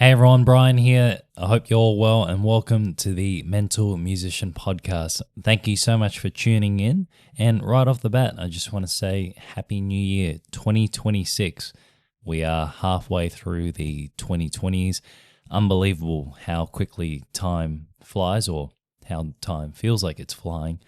Hey everyone, Brian here. I hope you're all well and welcome to the Mental Musician Podcast. Thank you so much for tuning in. And right off the bat, I just want to say Happy New Year 2026. We are halfway through the 2020s. Unbelievable how quickly time flies, or how time feels like it's flying.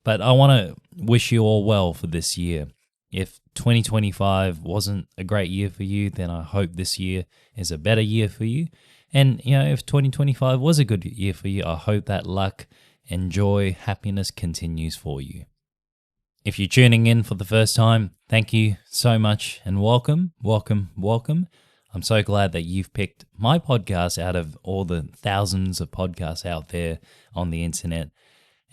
But I want to wish you all well for this year. If 2025 wasn't a great year for you, then I hope this year is a better year for you. And, if 2025 was a good year for you, I hope that luck and joy, happiness continues for you. If you're tuning in for the first time, thank you so much and welcome. I'm so glad that you've picked my podcast out of all the thousands of podcasts out there on the internet.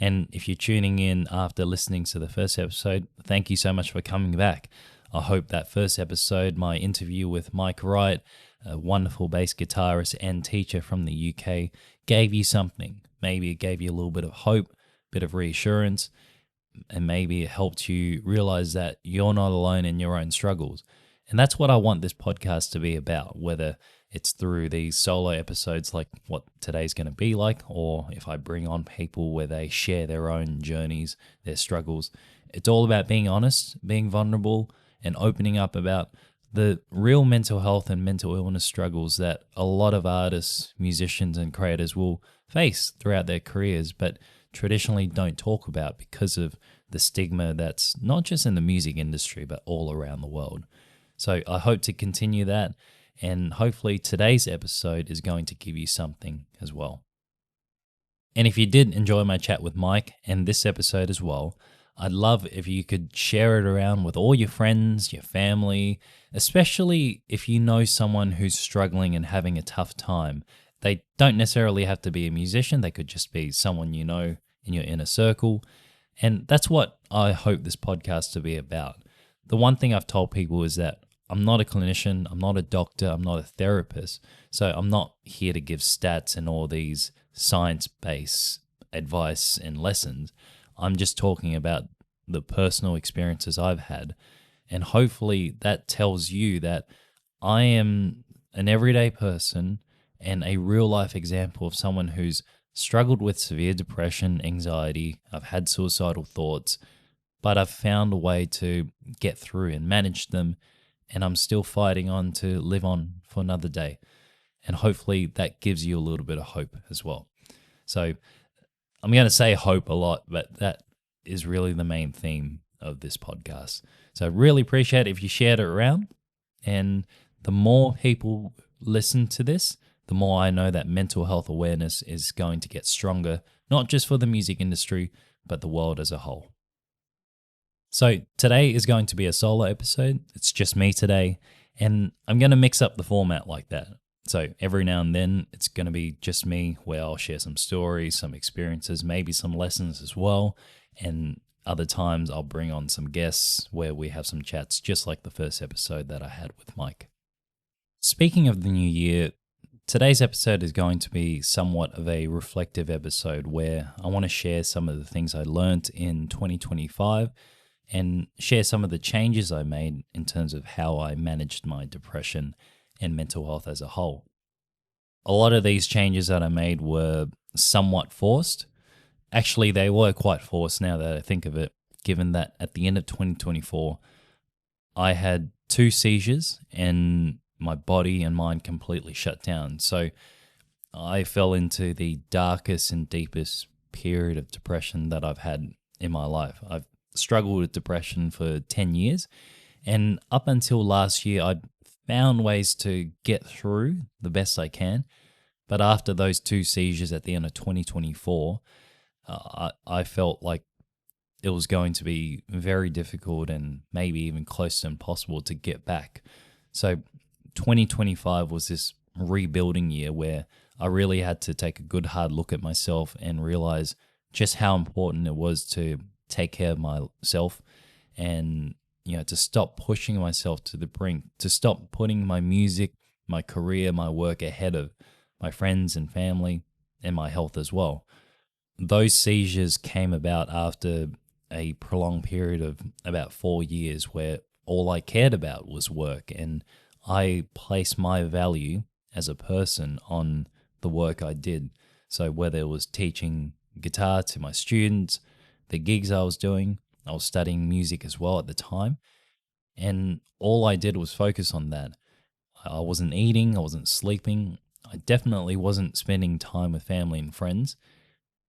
And if you're tuning in after listening to the first episode, thank you so much for coming back. I hope that first episode, my interview with Mike Wright, a wonderful bass guitarist and teacher from the UK, gave you something. Maybe it gave you a little bit of hope, a bit of reassurance, and maybe it helped you realize that you're not alone in your own struggles. And that's what I want this podcast to be about, whether it's through these solo episodes like what today's going to be like, or if I bring on people where they share their own journeys, their struggles. It's all about being honest, being vulnerable, and opening up about the real mental health and mental illness struggles that a lot of artists, musicians, and creators will face throughout their careers, but traditionally don't talk about because of the stigma that's not just in the music industry, but all around the world. So I hope to continue that. And hopefully today's episode is going to give you something as well. And if you did enjoy my chat with Mike and this episode as well, I'd love if you could share it around with all your friends, your family, especially if you know someone who's struggling and having a tough time. They don't necessarily have to be a musician. They could just be someone you know in your inner circle. And that's what I hope this podcast to be about. The one thing I've told people is that I'm not a clinician, I'm not a doctor, I'm not a therapist, so I'm not here to give stats and all these science-based advice and lessons. I'm just talking about the personal experiences I've had, and hopefully that tells you that I am an everyday person and a real-life example of someone who's struggled with severe depression, anxiety, I've had suicidal thoughts, but I've found a way to get through and manage them. And I'm still fighting on to live on for another day. And hopefully that gives you a little bit of hope as well. So I'm going to say hope a lot, but that is really the main theme of this podcast. So I really appreciate it if you shared it around. And the more people listen to this, the more I know that mental health awareness is going to get stronger, not just for the music industry, but the world as a whole. So today is going to be a solo episode. It's just me today, and I'm going to mix up the format like that. So every now and then it's going to be just me, where I'll share some stories, some experiences, maybe some lessons as well. And other times I'll bring on some guests where we have some chats, just like the first episode that I had with Mike. Speaking of the new year, today's episode is going to be somewhat of a reflective episode where I want to share some of the things I learned in 2025 and share some of the changes I made in terms of how I managed my depression and mental health as a whole. A lot of these changes that I made were somewhat forced. Actually, they were quite forced now that I think of it, given that at the end of 2024, I had 2 seizures and my body and mind completely shut down. So I fell into the darkest and deepest period of depression that I've had in my life. I've struggled with depression for 10 years, and up until last year I'd found ways to get through the best I can, but after those 2 seizures at the end of 2024, I felt like it was going to be very difficult and maybe even close to impossible to get back. So 2025 was this rebuilding year where I really had to take a good hard look at myself and realize just how important it was to take care of myself and, to stop pushing myself to the brink, to stop putting my music, my career, my work ahead of my friends and family and my health as well. Those seizures came about after a prolonged period of about 4 years where all I cared about was work, and I placed my value as a person on the work I did. So whether it was teaching guitar to my students, the gigs I was doing, I was studying music as well at the time. And all I did was focus on that. I wasn't eating, I wasn't sleeping. I definitely wasn't spending time with family and friends.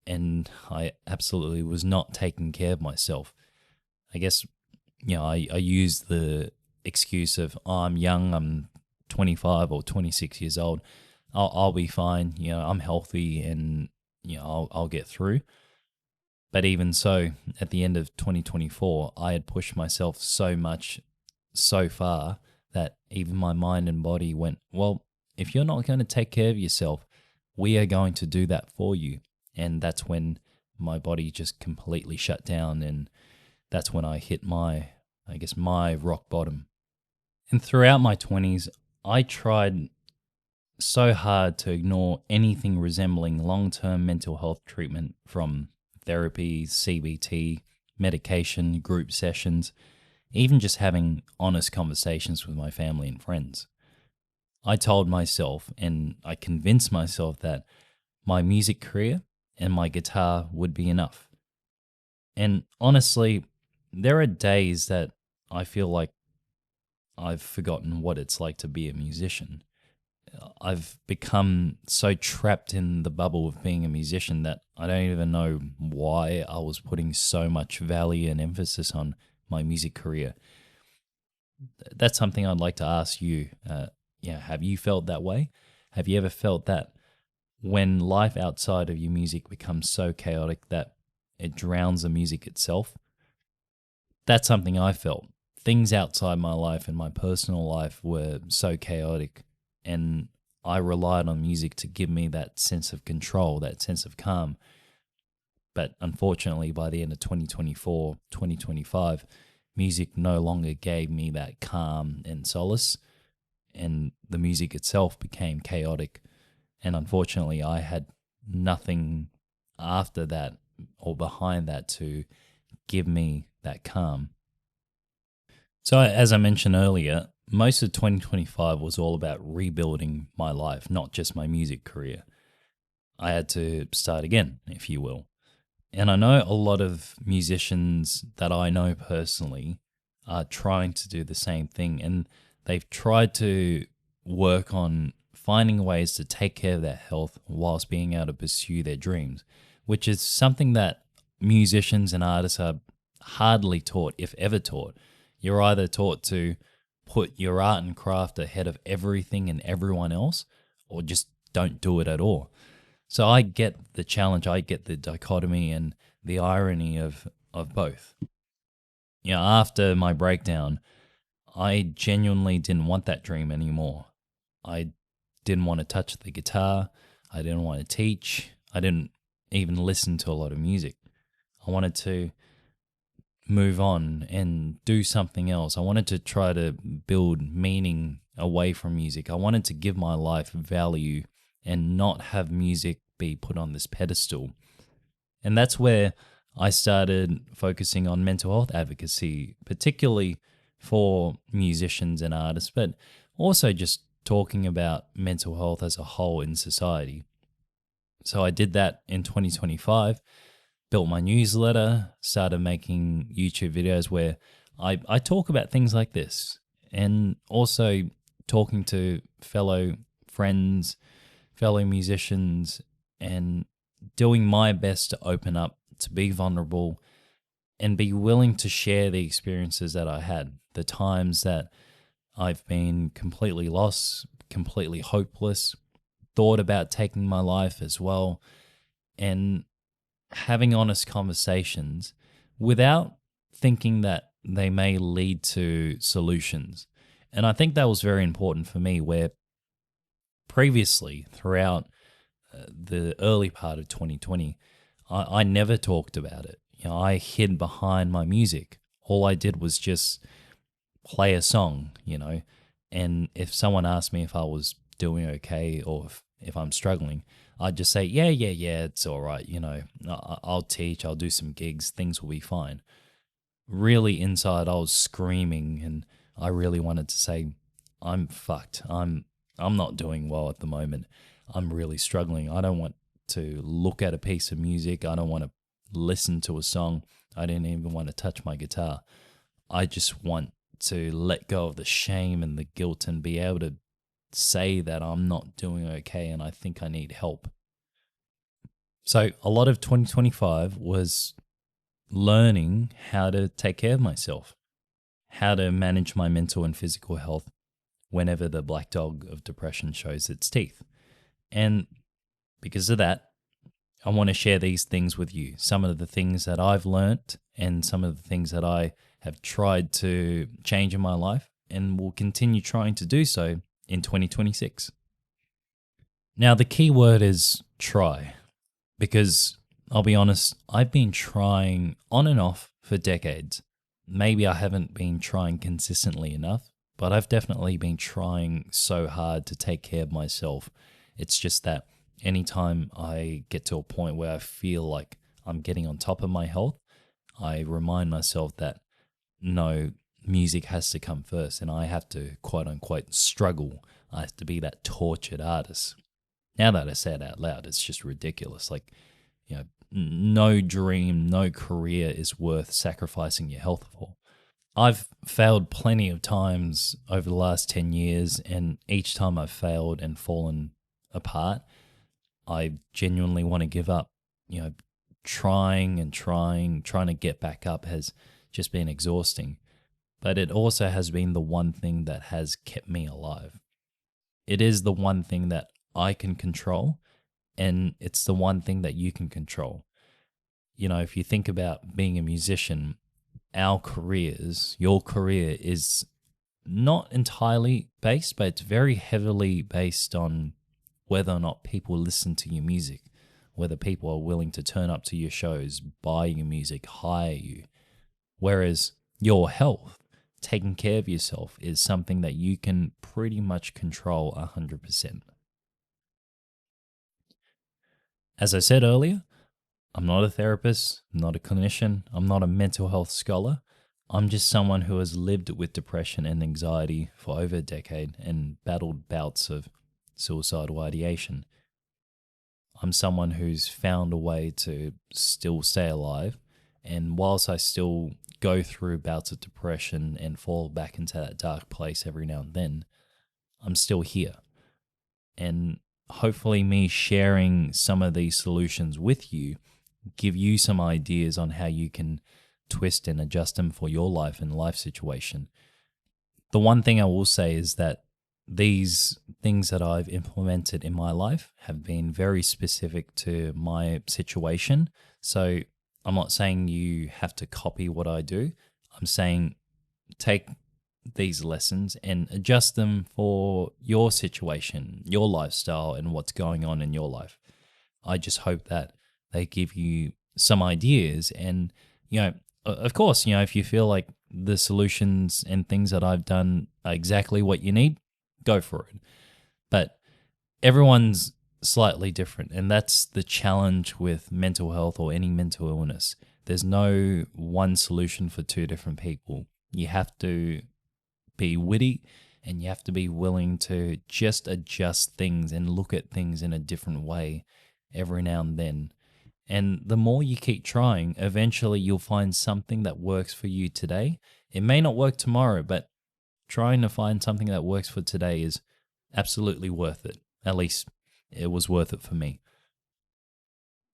And I absolutely was not taking care of myself. I guess, I used the excuse of, oh, I'm young, I'm 25 or 26 years old. I'll be fine. I'm healthy and, I'll get through. But even so, at the end of 2024, I had pushed myself so much, so far, that even my mind and body went, well, if you're not going to take care of yourself, we are going to do that for you. And that's when my body just completely shut down. And that's when I hit my rock bottom. And throughout my 20s, I tried so hard to ignore anything resembling long-term mental health treatment, from therapy, CBT, medication, group sessions, even just having honest conversations with my family and friends. I told myself and I convinced myself that my music career and my guitar would be enough. And honestly, there are days that I feel like I've forgotten what it's like to be a musician. I've become so trapped in the bubble of being a musician that I don't even know why I was putting so much value and emphasis on my music career. That's something I'd like to ask you. Have you felt that way? Have you ever felt that when life outside of your music becomes so chaotic that it drowns the music itself? That's something I felt. Things outside my life and my personal life were so chaotic, and I relied on music to give me that sense of control, that sense of calm. But unfortunately, by the end of 2024, 2025, music no longer gave me that calm and solace, and the music itself became chaotic. And unfortunately, I had nothing after that or behind that to give me that calm. So, as I mentioned earlier, most of 2025 was all about rebuilding my life, not just my music career. I had to start again, if you will. And I know a lot of musicians that I know personally are trying to do the same thing. And they've tried to work on finding ways to take care of their health whilst being able to pursue their dreams, which is something that musicians and artists are hardly taught, if ever taught. You're either taught to put your art and craft ahead of everything and everyone else, or just don't do it at all. So I get the challenge, I get the dichotomy and the irony of both. After my breakdown, I genuinely didn't want that dream anymore. I didn't want to touch the guitar. I didn't want to teach. I didn't even listen to a lot of music. I wanted to move on and do something else. I wanted to try to build meaning away from music. I wanted to give my life value and not have music be put on this pedestal. And that's where I started focusing on mental health advocacy, particularly for musicians and artists, but also just talking about mental health as a whole in society. So I did that in 2025, built my newsletter, started making YouTube videos where I talk about things like this, and also talking to fellow friends, fellow musicians, and doing my best to open up, to be vulnerable, and be willing to share the experiences that I had, the times that I've been completely lost, completely hopeless, thought about taking my life as well, and having honest conversations without thinking that they may lead to solutions. And I think that was very important for me, where previously, throughout the early part of 2020, I never talked about it. I hid behind my music. All I did was just play a song, and if someone asked me if I was doing okay or if I'm struggling, I'd just say, yeah, it's all right. I'll teach, I'll do some gigs, things will be fine. Really inside, I was screaming, and I really wanted to say, I'm fucked. I'm I'm not doing well at the moment. I'm really struggling. I don't want to look at a piece of music. I don't want to listen to a song. I didn't even want to touch my guitar. I just want to let go of the shame and the guilt and be able to say that I'm not doing okay and I think I need help. So a lot of 2025 was learning how to take care of myself, how to manage my mental and physical health whenever the black dog of depression shows its teeth. And because of that, I want to share these things with you. Some of the things that I've learnt and some of the things that I have tried to change in my life and will continue trying to do so in 2026. Now, the key word is try, because I'll be honest, I've been trying on and off for decades. Maybe I haven't been trying consistently enough, but I've definitely been trying so hard to take care of myself. It's just that anytime I get to a point where I feel like I'm getting on top of my health, I remind myself that no, music has to come first and I have to quote unquote struggle. I have to be that tortured artist. Now that I say it out loud, it's just ridiculous. Like, no dream, no career is worth sacrificing your health for. I've failed plenty of times over the last 10 years, and each time I've failed and fallen apart, I genuinely want to give up. Trying to get back up has just been exhausting. But it also has been the one thing that has kept me alive. It is the one thing that I can control, and it's the one thing that you can control. If you think about being a musician, our careers, your career is not entirely based, but it's very heavily based on whether or not people listen to your music, whether people are willing to turn up to your shows, buy your music, hire you. Whereas your health, taking care of yourself, is something that you can pretty much control 100%. As I said earlier, I'm not a therapist, I'm not a clinician, I'm not a mental health scholar. I'm just someone who has lived with depression and anxiety for over a decade and battled bouts of suicidal ideation. I'm someone who's found a way to still stay alive, and whilst I still go through bouts of depression and fall back into that dark place every now and then, I'm still here. And hopefully me sharing some of these solutions with you give you some ideas on how you can twist and adjust them for your life and life situation. The one thing I will say is that these things that I've implemented in my life have been very specific to my situation. So I'm not saying you have to copy what I do. I'm saying take these lessons and adjust them for your situation, your lifestyle, and what's going on in your life. I just hope that they give you some ideas. And, of course, if you feel like the solutions and things that I've done are exactly what you need, go for it. But everyone's slightly different. And that's the challenge with mental health or any mental illness. There's no one solution for two different people. You have to be witty and you have to be willing to just adjust things and look at things in a different way every now and then. And the more you keep trying, eventually you'll find something that works for you today. It may not work tomorrow, but trying to find something that works for today is absolutely worth it. At least it was worth it for me.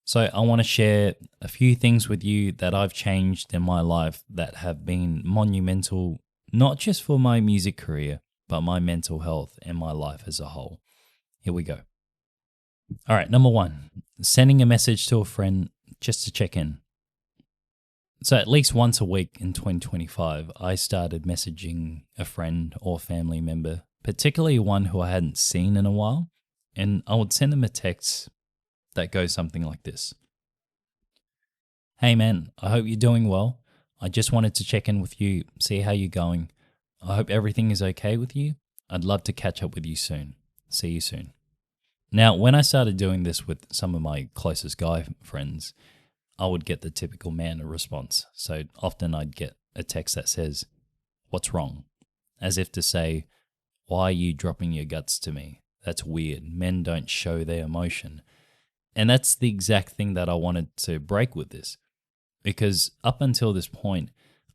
So I want to share a few things with you that I've changed in my life that have been monumental, not just for my music career, but my mental health and my life as a whole. Here we go. All right, number one, sending a message to a friend just to check in. So at least once a week in 2025, I started messaging a friend or family member, particularly one who I hadn't seen in a while, and I would send them a text that goes something like this. Hey man, I hope you're doing well. I just wanted to check in with you, see how you're going. I hope everything is okay with you. I'd love to catch up with you soon. See you soon. Now, when I started doing this with some of my closest guy friends, I would get the typical man response. So often I'd get a text that says, "What's wrong?" As if to say, Why are you dropping your guts to me? That's weird. Men don't show their emotion. And that's the exact thing that I wanted to break with this. Because up until this point,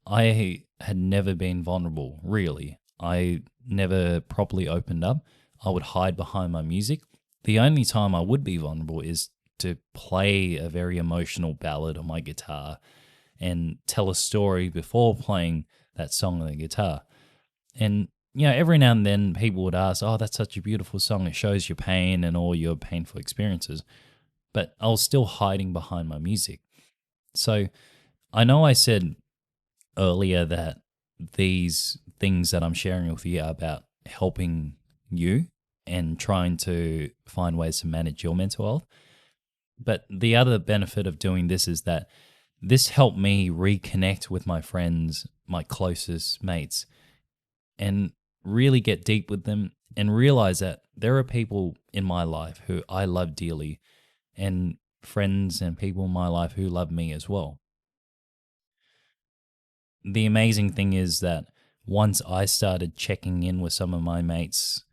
I had never been vulnerable, really. I never properly opened up. I would hide behind my music. The only time I would be vulnerable is to play a very emotional ballad on my guitar and tell a story before playing that song on the guitar. And, every now and then people would ask, oh, that's such a beautiful song. It shows your pain and all your painful experiences. But I was still hiding behind my music. So I know I said earlier that these things that I'm sharing with you are about helping you and trying to find ways to manage your mental health. But the other benefit of doing this is that this helped me reconnect with my friends, my closest mates, and really get deep with them and realize that there are people in my life who I love dearly and friends and people in my life who love me as well. The amazing thing is that once I started checking in with some of my mates,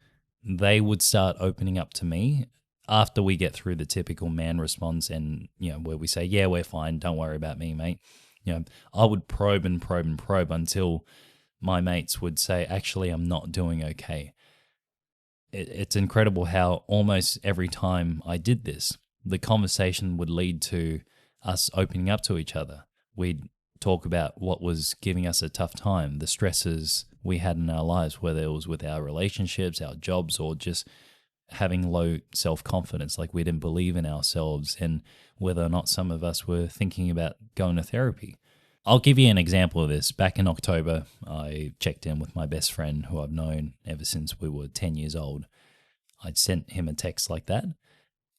they would start opening up to me after we get through the typical man response and, where we say, yeah, we're fine. Don't worry about me, mate. I would probe and probe and probe until my mates would say, actually, I'm not doing okay. It's incredible how almost every time I did this, the conversation would lead to us opening up to each other. We'd talk about what was giving us a tough time, the stresses we had in our lives, whether it was with our relationships, our jobs, or just having low self-confidence, like we didn't believe in ourselves, and whether or not some of us were thinking about going to therapy. I'll give you an example of this. Back in October, I checked in with my best friend who I've known ever since we were 10 years old. I'd sent him a text like that,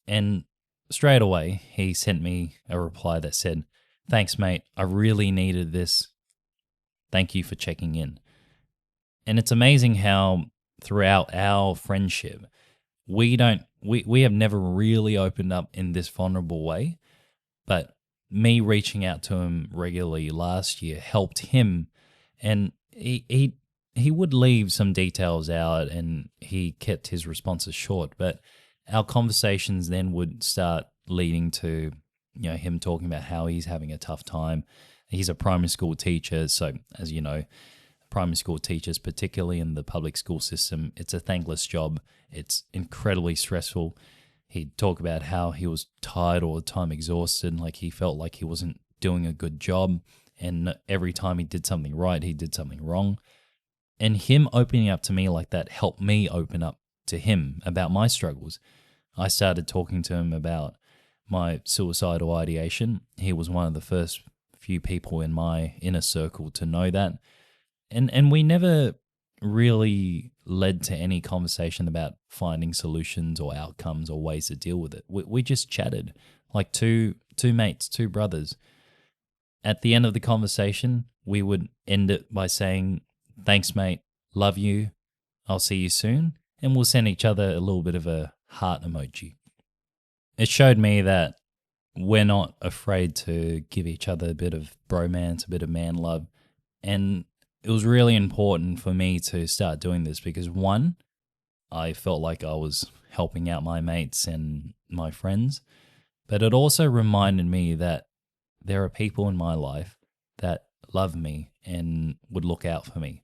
and straight away he sent me a reply that said, "Thanks, mate. I really needed this. Thank you for checking in." And it's amazing how throughout our friendship, we have never really opened up in this vulnerable way, but me reaching out to him regularly last year helped him, and he would leave some details out and he kept his responses short, but our conversations then would start leading to him talking about how he's having a tough time. He's a primary school teacher, so as you know, primary school teachers, particularly in the public school system, it's a thankless job. It's incredibly stressful. He'd talk about how he was tired all the time, exhausted, like he felt like he wasn't doing a good job. And every time he did something right, he did something wrong. And him opening up to me like that helped me open up to him about my struggles. I started talking to him about my suicidal ideation. He was one of the first few people in my inner circle to know that. And we never really led to any conversation about finding solutions or outcomes or ways to deal with it. We just chatted like two mates, two brothers. At the end of the conversation, we would end it by saying, "Thanks, mate. Love you. I'll see you soon." And we'll send each other a little bit of a heart emoji. It showed me that we're not afraid to give each other a bit of bromance, a bit of man love. And it was really important for me to start doing this because, one, I felt like I was helping out my mates and my friends, but it also reminded me that there are people in my life that love me and would look out for me.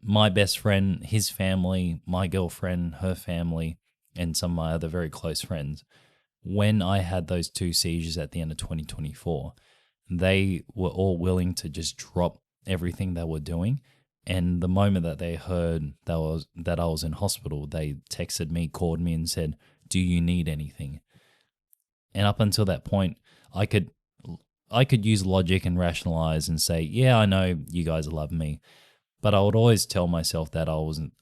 My best friend, his family, my girlfriend, her family, and some of my other very close friends. When I had those 2 seizures at the end of 2024, they were all willing to just drop everything they were doing. And the moment that they heard that I was in hospital, they texted me, called me and said, "Do you need anything?" And up until that point, I could use logic and rationalize and say, yeah, I know you guys love me. But I would always tell myself that I wasn't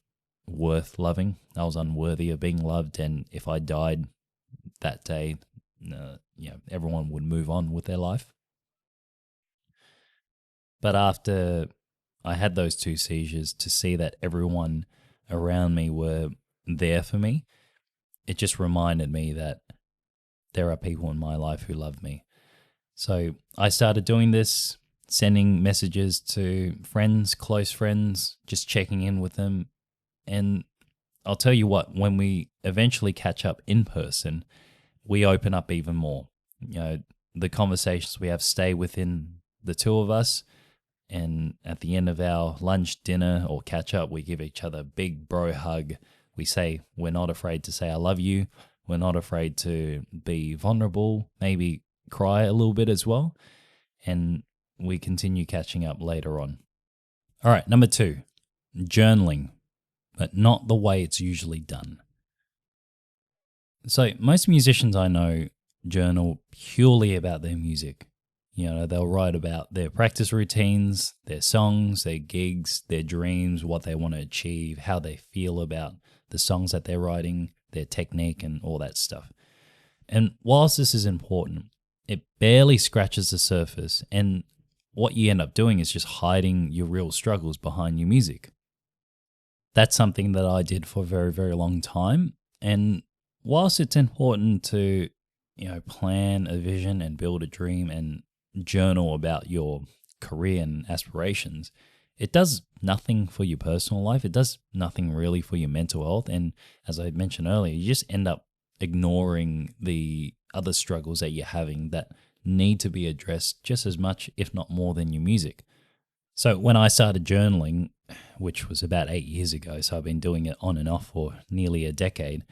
worth loving. I was unworthy of being loved. And if I died that day, everyone would move on with their life. But after I had those 2 seizures, to see that everyone around me were there for me, it just reminded me that there are people in my life who love me. So I started doing this, sending messages to friends, close friends, just checking in with them. And I'll tell you what, when we eventually catch up in person, we open up even more. The conversations we have stay within the two of us. And at the end of our lunch, dinner, or catch up, we give each other a big bro hug. We say we're not afraid to say I love you. We're not afraid to be vulnerable, maybe cry a little bit as well. And we continue catching up later on. All right, number 2, journaling, but not the way it's usually done. So most musicians I know journal purely about their music. They'll write about their practice routines, their songs, their gigs, their dreams, what they want to achieve, how they feel about the songs that they're writing, their technique, and all that stuff. And whilst this is important, it barely scratches the surface. And what you end up doing is just hiding your real struggles behind your music. That's something that I did for a very, very long time. And whilst it's important to, plan a vision and build a dream and journal about your career and aspirations, it does nothing for your personal life. It does nothing really for your mental health. And as I mentioned earlier, you just end up ignoring the other struggles that you're having that need to be addressed just as much, if not more, than your music. So when I started journaling, which was about 8 years ago, so I've been doing it on and off for nearly a decade,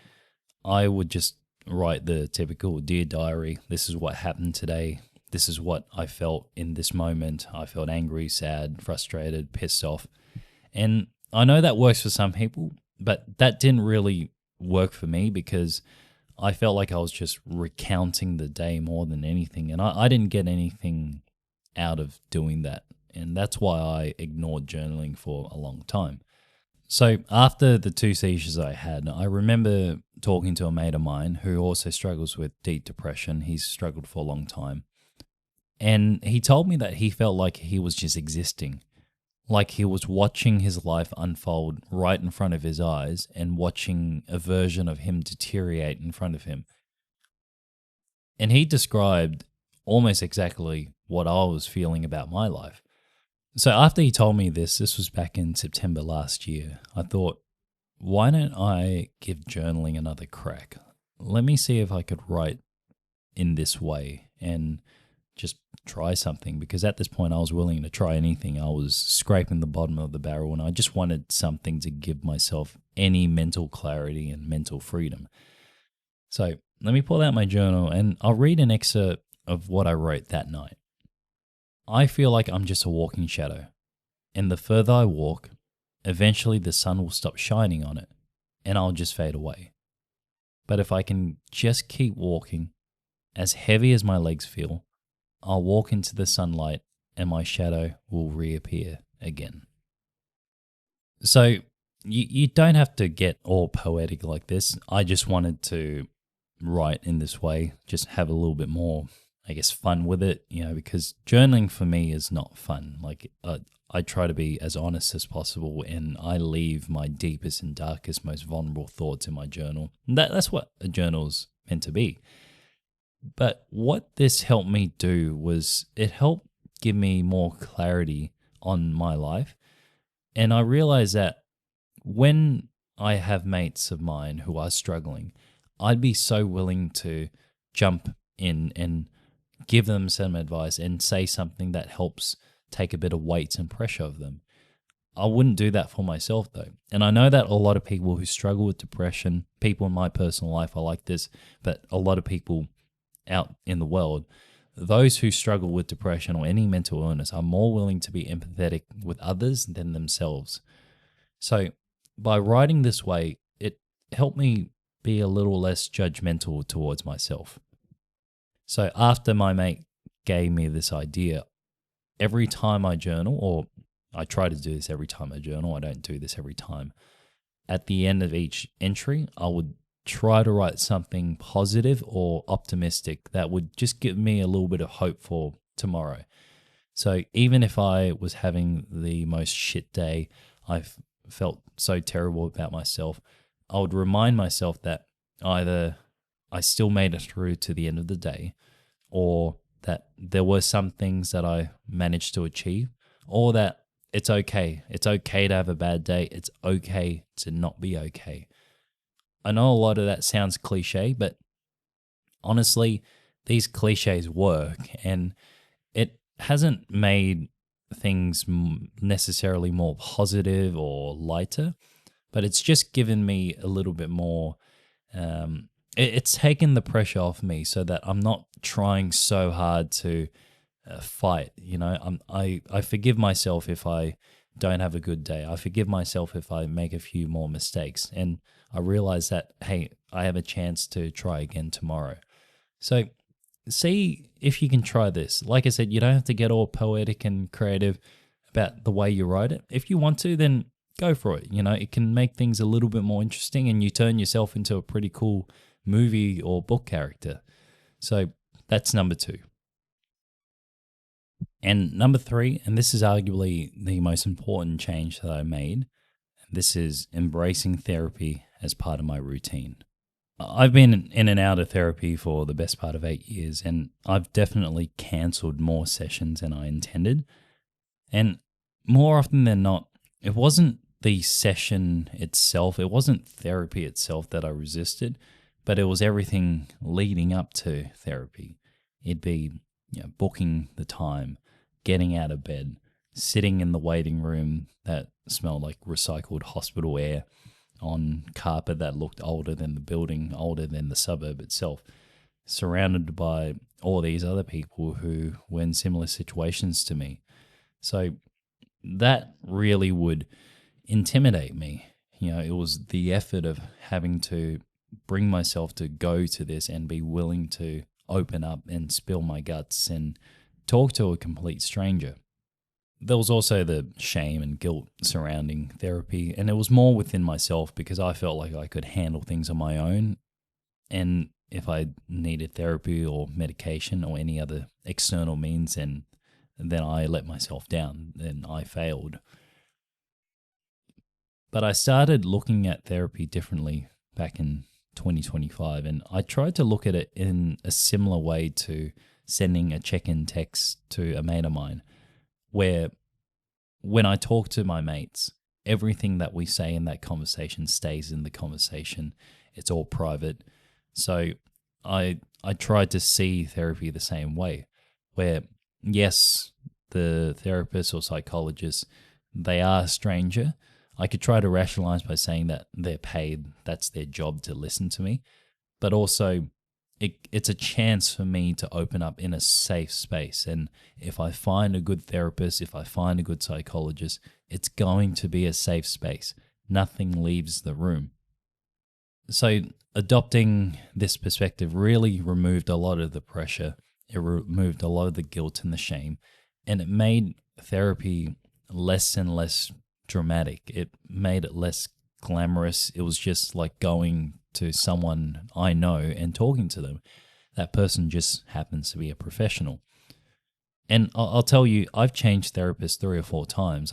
I would just write the typical Dear Diary, this is what happened today. This is what I felt in this moment. I felt angry, sad, frustrated, pissed off. And I know that works for some people, but that didn't really work for me because I felt like I was just recounting the day more than anything. And I didn't get anything out of doing that. And that's why I ignored journaling for a long time. So after the 2 seizures I had, I remember talking to a mate of mine who also struggles with deep depression. He's struggled for a long time. And he told me that he felt like he was just existing, like he was watching his life unfold right in front of his eyes and watching a version of him deteriorate in front of him. And he described almost exactly what I was feeling about my life. So after he told me this was back in September last year, I thought, why don't I give journaling another crack? Let me see if I could write in this way and just try something, because at this point I was willing to try anything. I was scraping the bottom of the barrel and I just wanted something to give myself any mental clarity and mental freedom. So let me pull out my journal and I'll read an excerpt of what I wrote that night. I feel like I'm just a walking shadow, and the further I walk, eventually the sun will stop shining on it and I'll just fade away. But if I can just keep walking, as heavy as my legs feel, I'll walk into the sunlight and my shadow will reappear again. So you don't have to get all poetic like this. I just wanted to write in this way, just have a little bit more, fun with it, because journaling for me is not fun. I try to be as honest as possible and I leave my deepest and darkest, most vulnerable thoughts in my journal. That's what a journal's meant to be. But what this helped me do was it helped give me more clarity on my life. And I realized that when I have mates of mine who are struggling, I'd be so willing to jump in and give them some advice and say something that helps take a bit of weight and pressure off them. I wouldn't do that for myself though. And I know that a lot of people who struggle with depression, people in my personal life are like this, but a lot of people out in the world, those who struggle with depression or any mental illness are more willing to be empathetic with others than themselves. So by writing this way, it helped me be a little less judgmental towards myself. So after my mate gave me this idea, every time I journal, or I try to do this every time I journal, I don't do this every time, at the end of each entry, I would try to write something positive or optimistic that would just give me a little bit of hope for tomorrow. So even if I was having the most shit day, I felt so terrible about myself, I would remind myself that either I still made it through to the end of the day, or that there were some things that I managed to achieve, or that it's okay. It's okay to have a bad day. It's okay to not be okay. I know a lot of that sounds cliche, but honestly, these cliches work, and it hasn't made things necessarily more positive or lighter, but it's just given me a little bit more. It's taken the pressure off me so that I'm not trying so hard to fight. I forgive myself if I don't have a good day. I forgive myself if I make a few more mistakes, and I realize that, hey, I have a chance to try again tomorrow. So see if you can try this. Like I said, you don't have to get all poetic and creative about the way you write it. If you want to, then go for it. It can make things a little bit more interesting, and you turn yourself into a pretty cool movie or book character. So that's number 2. And number 3, and this is arguably the most important change that I made, this is embracing therapy as part of my routine. I've been in and out of therapy for the best part of 8 years, and I've definitely cancelled more sessions than I intended. And more often than not, it wasn't the session itself, it wasn't therapy itself that I resisted, but it was everything leading up to therapy. It'd be booking the time, getting out of bed, sitting in the waiting room that smelled like recycled hospital air, on carpet that looked older than the building, older than the suburb itself, surrounded by all these other people who were in similar situations to me. So that really would intimidate me. It was the effort of having to bring myself to go to this and be willing to open up and spill my guts and talk to a complete stranger. There was also the shame and guilt surrounding therapy, and it was more within myself because I felt like I could handle things on my own. And if I needed therapy or medication or any other external means, and then I let myself down, then I failed. But I started looking at therapy differently back in 2025, and I tried to look at it in a similar way to sending a check-in text to a mate of mine, where when I talk to my mates, everything that we say in that conversation stays in the conversation. It's all private. So I tried to see therapy the same way, where yes, the therapist or psychologist, they are a stranger. I could try to rationalize by saying that they're paid, that's their job to listen to me, but also it's a chance for me to open up in a safe space. And if I find a good therapist, if I find a good psychologist, it's going to be a safe space. Nothing leaves the room. So adopting this perspective really removed a lot of the pressure. It removed a lot of the guilt and the shame, and it made therapy less and less dramatic. It made it less glamorous. It was just like going to someone I know and talking to them. That person just happens to be a professional. And I'll tell you, I've changed therapists 3 or 4 times.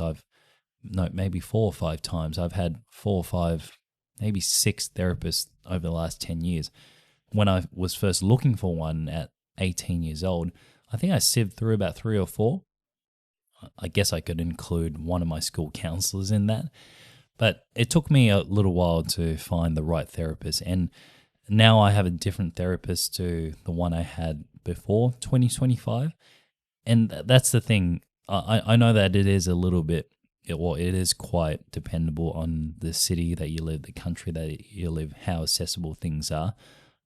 Maybe 4 or 5 times. I've had 4 or 5, maybe 6 therapists over the last 10 years. When I was first looking for one at 18 years old, I think I sieved through about 3 or 4. I guess I could include one of my school counselors in that. But it took me a little while to find the right therapist. And now I have a different therapist to the one I had before 2025. And that's the thing. I know that it is a little bit, it is quite dependable on the city that you live, the country that you live, how accessible things are.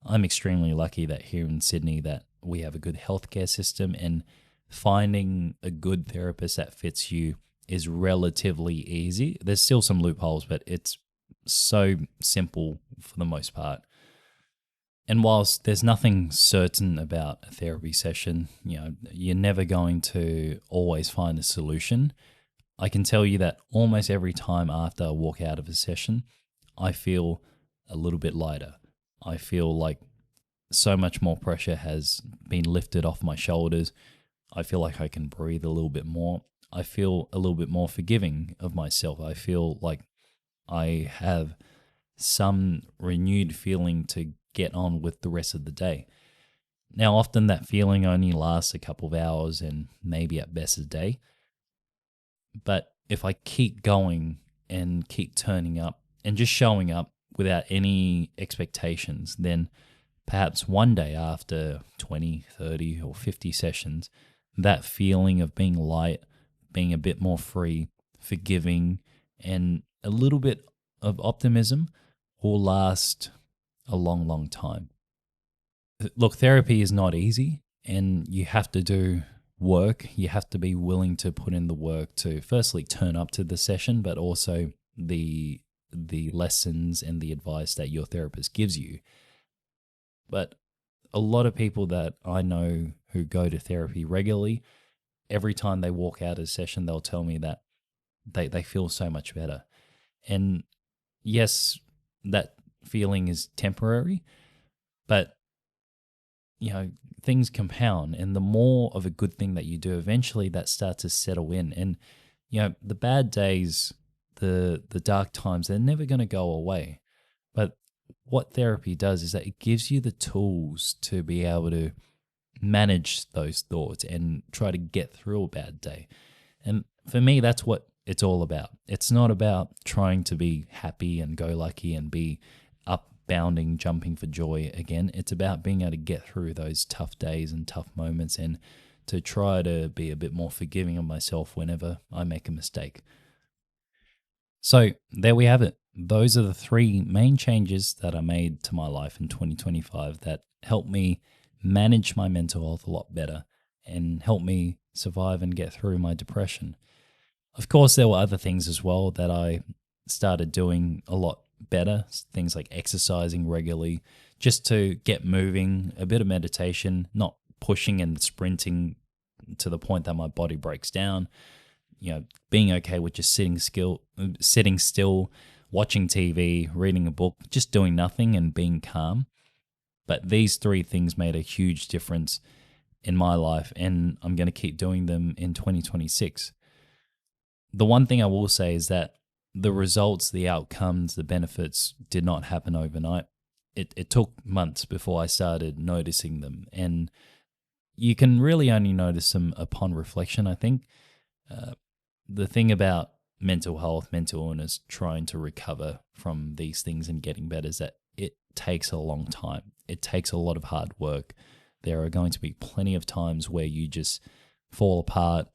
I'm extremely lucky that here in Sydney that we have a good healthcare system, and finding a good therapist that fits you is relatively easy. There's still some loopholes, but it's so simple for the most part. And whilst there's nothing certain about a therapy session, you're never going to always find a solution. I can tell you that almost every time after I walk out of a session, I feel a little bit lighter. I feel like so much more pressure has been lifted off my shoulders. I feel like I can breathe a little bit more. I feel a little bit more forgiving of myself. I feel like I have some renewed feeling to get on with the rest of the day. Now, often that feeling only lasts a couple of hours and maybe at best a day. But if I keep going and keep turning up and just showing up without any expectations, then perhaps one day after 20, 30, or 50 sessions, that feeling of being light, being a bit more free, forgiving, and a little bit of optimism will last a long, long time. Look, therapy is not easy, and you have to do work. You have to be willing to put in the work to firstly turn up to the session, but also the lessons and the advice that your therapist gives you. But a lot of people that I know who go to therapy regularly, every time they walk out of a session, they'll tell me that they feel so much better. And yes, that feeling is temporary, but things compound, and the more of a good thing that you do, eventually that starts to settle in. And the bad days, the dark times, they're never going to go away. But what therapy does is that it gives you the tools to be able to manage those thoughts and try to get through a bad day. And for me, that's what it's all about. It's not about trying to be happy and go lucky and be up bounding, jumping for joy again. It's about being able to get through those tough days and tough moments, and to try to be a bit more forgiving of myself whenever I make a mistake. So there we have it. Those are the 3 main changes that I made to my life in 2025 that helped me manage my mental health a lot better and help me survive and get through my depression. Of course, there were other things as well that I started doing a lot better, things like exercising regularly, just to get moving, a bit of meditation, not pushing and sprinting to the point that my body breaks down, being okay with just sitting still, watching TV, reading a book, just doing nothing and being calm. But these 3 things made a huge difference in my life, and I'm going to keep doing them in 2026. The one thing I will say is that the results, the outcomes, the benefits did not happen overnight. It took months before I started noticing them. And you can really only notice them upon reflection, I think. The thing about mental health, mental illness, trying to recover from these things and getting better is that it takes a long time. It takes a lot of hard work. There are going to be plenty of times where you just fall apart,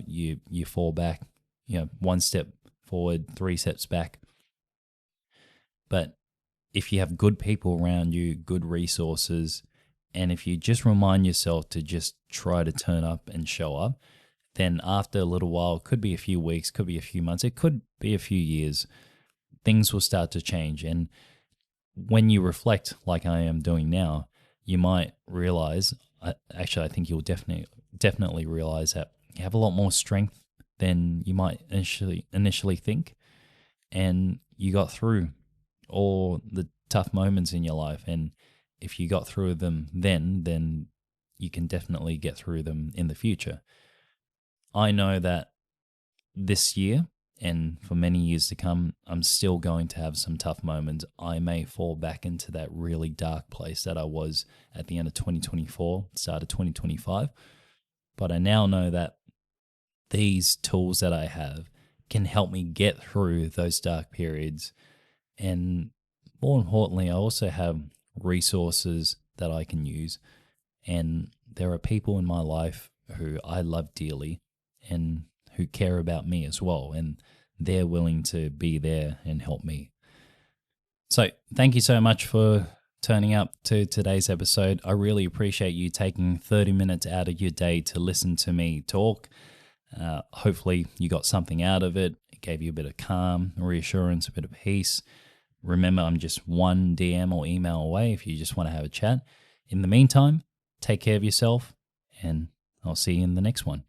you fall back, 1 step forward, 3 steps back. But if you have good people around you, good resources, and if you just remind yourself to just try to turn up and show up, then after a little while, it could be a few weeks, could be a few months, it could be a few years, things will start to change. And when you reflect like I am doing now, you might realize, I think you'll definitely realize that you have a lot more strength than you might initially think. And you got through all the tough moments in your life. And if you got through them then you can definitely get through them in the future. I know that this year and for many years to come, I'm still going to have some tough moments. I may fall back into that really dark place that I was at the end of 2024, start of 2025. But I now know that these tools that I have can help me get through those dark periods. And more importantly, I also have resources that I can use. And there are people in my life who I love dearly and who care about me as well. And they're willing to be there and help me. So thank you so much for turning up to today's episode. I really appreciate you taking 30 minutes out of your day to listen to me talk. Hopefully you got something out of it. It gave you a bit of calm, reassurance, a bit of peace. Remember, I'm just one DM or email away if you just want to have a chat. In the meantime, take care of yourself, and I'll see you in the next one.